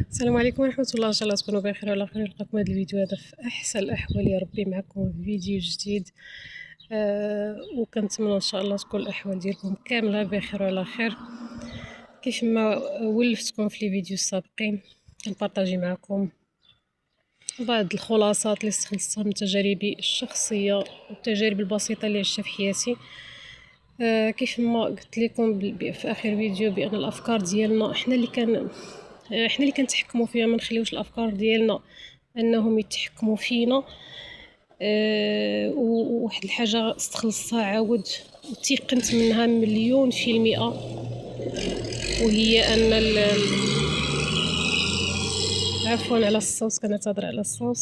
السلام عليكم ورحمة الله، ان شاء الله تكونوا بخير وعلى خير. نلقاكم هذا الفيديو هذا في احسن الاحوال يا ربي، معكم فيديو جديد. وكنتمنى ان شاء الله تكون الاحوال ديالكم كامله بخير وعلى خير. كيف ما ولفتكم في لي فيديو السابقين، كنبارطاجي معكم بعض الخلاصات اللي استخلصتها من تجاربي الشخصيه والتجارب البسيطه اللي عشتها في حياتي. كيف ما قلت لكم في اخر فيديو بان الافكار ديالنا احنا اللي كنتحكموا فيها، ما نخليوش الافكار ديالنا انهم يتحكموا فينا. وواحد الحاجه استخلصتها عاود وتيقنت منها 1,000,000%، وهي ان عفوا على الصوت، كنعتذر على الصوت.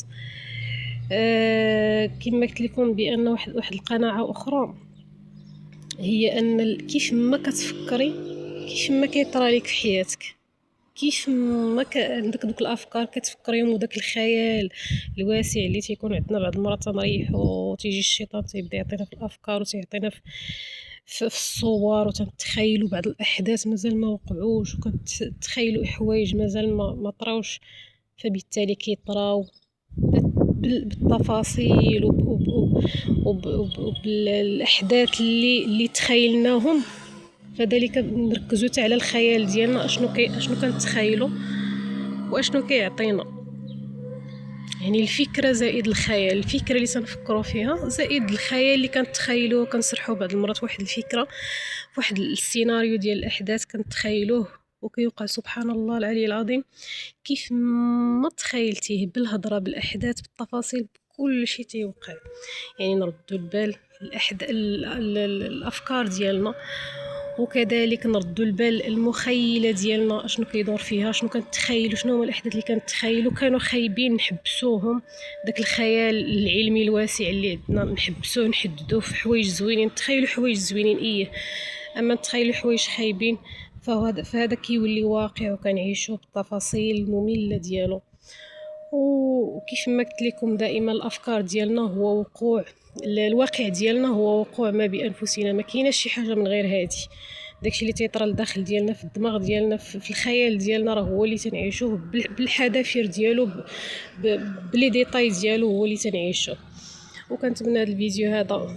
كما قلت لكم بان واحد القناعه اخرى هي ان كيف ما كتفكري كيف ما كيطرى لك في حياتك، كيف ما عندك دوك الافكار كتفكريهم، وداك الخيال الواسع اللي تيكون عندنا بعض المرات تنريحو، تيجي الشيطان تيبدا يعطينا في الافكار وتيعطينا في الصور، وتنتخيلوا بعض الاحداث مازال ما وقعوش، وكنتخيلوا حوايج مازال ما طراوش، فبالتالي كيطراو بالتفاصيل وبالاحداث اللي تخيلناهم. فذلك نركزوا حتى على الخيال ديالنا، اشنو كنتخيلوا واشنو كيعطينا. يعني الفكره زائد الخيال، الفكره اللي تنفكروا فيها زائد الخيال اللي كنتخيلوه، كنسرحوا بعض المرات واحد الفكره، واحد السيناريو ديال الاحداث كنتخيلوه وكيوقع. سبحان الله العلي العظيم، كيف ما تخيلتيه بالهضره بالاحداث بالتفاصيل كل شيء تيوقع. يعني نردوا البال الافكار ديالنا، وكذلك نردوا البال المخيله ديالنا اشنو كيدور فيها، شنو كنتخيلوا، شنو هما الاحداث اللي كنتخيلوا كانوا خايبين نحبسوهم. داك الخيال العلمي الواسع اللي عندنا نحبسوه، نحددوه في حوايج زوينين، نتخيلوا حوايج زوينين اما نتخيلوا حوايج خايبين فهذا كيولي واقع وكنعيشوه بالتفاصيل الممله ديالو. وكيف ما قلت لكم دائما الافكار ديالنا هو وقوع، الواقع ديالنا هو وقوع ما بانفسنا، ما كايناش شي حاجه من غير هادي. داكشي اللي تيطرى لداخل ديالنا في الدماغ ديالنا في الخيال ديالنا راه هو اللي تنعيشوه بالحذافير ديالو، بلي ديتاي ديالو هو اللي تنعيشوه. وكنتمنى هذا الفيديو هذا